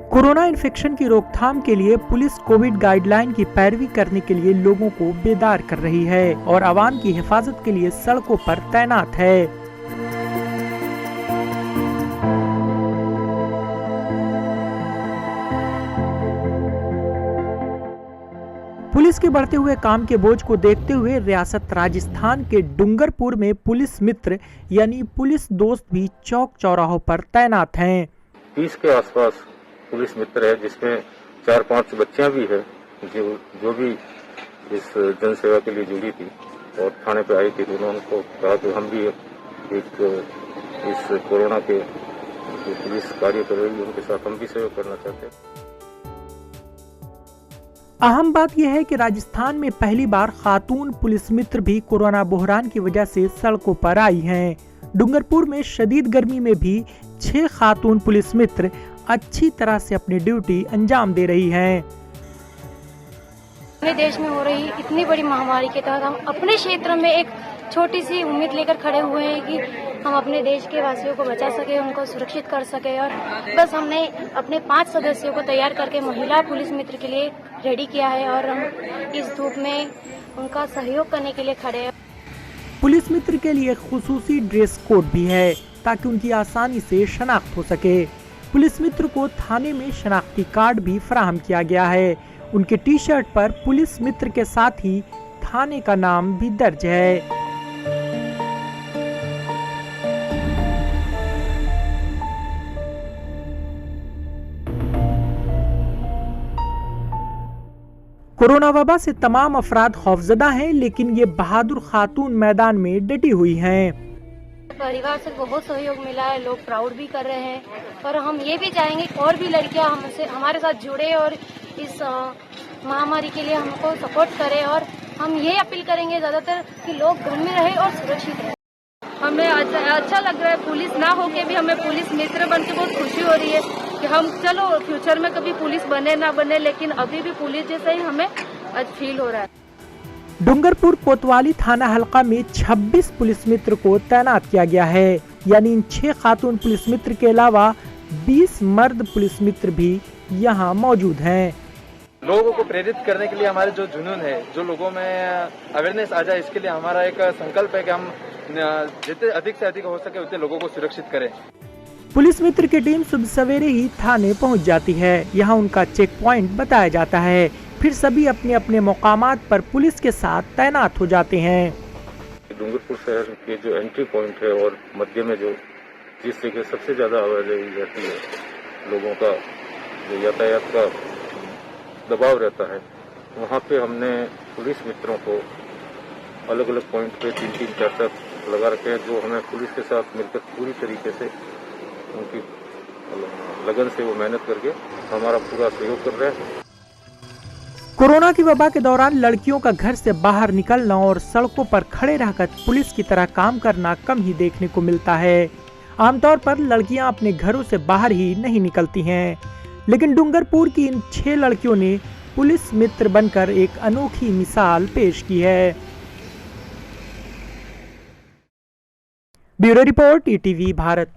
Corona infection की रोकथाम के लिए पुलिस कोविड गाइडलाइन की पैरवी करने के लिए लोगों को बेदार कर रही है और आवाम की हिफाजत के लिए सड़कों पर तैनात है। पुलिस के बढ़ते हुए काम के बोझ को देखते हुए रियासत राजस्थान के डूंगरपुर में पुलिस मित्र यानी पुलिस दोस्त भी चौक चौराहों पर तैनात हैं। 30 के आसपास पुलिस मित्र है, जिसमें 4-5 बच्चियां भी है जो भी इस जनसेवा के लिए जुड़ी थी और थाने पे आई थी। उन्होंने को कहा कि हम भी एक इस कोरोना के जो पुलिस कार्य कर रही है उनके साथ हम भी सहयोग करना चाहते हैं। अहम बात यह है कि राजस्थान में पहली बार खातून पुलिस मित्र भी कोरोना बहरान की वजह से सड़कों पर आई हैं। डूंगरपुर में शदीद गर्मी में भी 6 खातून पुलिस मित्र अच्छी तरह से अपनी ड्यूटी अंजाम दे रही हैं। अपने देश में हो रही इतनी बड़ी महामारी के तहत हम अपने क्षेत्र में एक छोटी सी उम्मीद लेकर खड़े हुए हैं कि हम अपने देश के वासियों को बचा सके, उनको सुरक्षित कर सके। और बस हमने अपने 5 सदस्यों को तैयार करके महिला पुलिस मित्र के लिए रेडी किया है और हम इस धूप में उनका सहयोग करने के लिए खड़े हैं। पुलिस मित्र के लिए खुसूसी ड्रेस कोड भी है ताकि उनकी आसानी से शनाख्त हो सके। पुलिस मित्र को थाने में शनाख्ती कार्ड भी फराहम किया गया है। उनके टी शर्ट पर पुलिस मित्र के साथ ही थाने का नाम भी दर्ज है। कोरोना वबा से तमाम अफराद खौफजदा हैं, लेकिन ये बहादुर खातून मैदान में डटी हुई हैं। परिवार से बहुत सहयोग मिला है, लोग प्राउड भी कर रहे हैं और हम ये भी चाहेंगे और भी लड़कियां हमसे हमारे साथ जुड़े और इस महामारी के लिए हमको सपोर्ट करें। और हम ये अपील करेंगे ज्यादातर कि लोग घर में रहे और सुरक्षित रहे। हमें अच्छा लग रहा है, पुलिस ना होके भी हमें पुलिस मित्र बन के बहुत खुशी हो रही है कि हम चलो फ्यूचर में कभी पुलिस बने ना बने, लेकिन अभी भी पुलिस जैसा ही हमें आज फील हो रहा है। डूंगरपुर कोतवाली थाना हलका में 26 पुलिस मित्र को तैनात किया गया है, यानी इन 6 खातून पुलिस मित्र के अलावा 20 मर्द पुलिस मित्र भी यहाँ मौजूद हैं। लोगों को प्रेरित करने के लिए हमारे जो जुनून है, जो लोगों में अवेयरनेस आ जाए, इसके लिए हमारा एक संकल्प है कि हम जितने अधिक से अधिक हो सके उतने लोगों को सुरक्षित करें। पुलिस मित्र की टीम सुबह सवेरे ही थाने पहुंच जाती है। यहाँ उनका चेक पॉइंट बताया जाता है, फिर सभी अपने अपने मुकामात पर पुलिस के साथ तैनात हो जाते हैं। डूंगरपुर शहर के जो एंट्री पॉइंट है और मध्य में जो जिस जगह सबसे ज्यादा आवाजाही रहती है, लोगों का जो यातायात का दबाव रहता है, वहाँ पे हमने पुलिस मित्रों को अलग अलग पॉइंट पे 3-3, 4-4 लगा रखे हैं, जो हमें पुलिस के साथ मिलकर पूरी तरीके से उनकी लगन से वो मेहनत करके हमारा पूरा सहयोग कर रहे हैं। कोरोना की वबा के दौरान लड़कियों का घर से बाहर निकलना और सड़कों पर खड़े रहकर पुलिस की तरह काम करना कम ही देखने को मिलता है। आमतौर पर लड़कियां अपने घरों से बाहर ही नहीं निकलती हैं, लेकिन डूंगरपुर की इन 6 लड़कियों ने पुलिस मित्र बनकर एक अनोखी मिसाल पेश की है। Bureau report, ETV Bharat.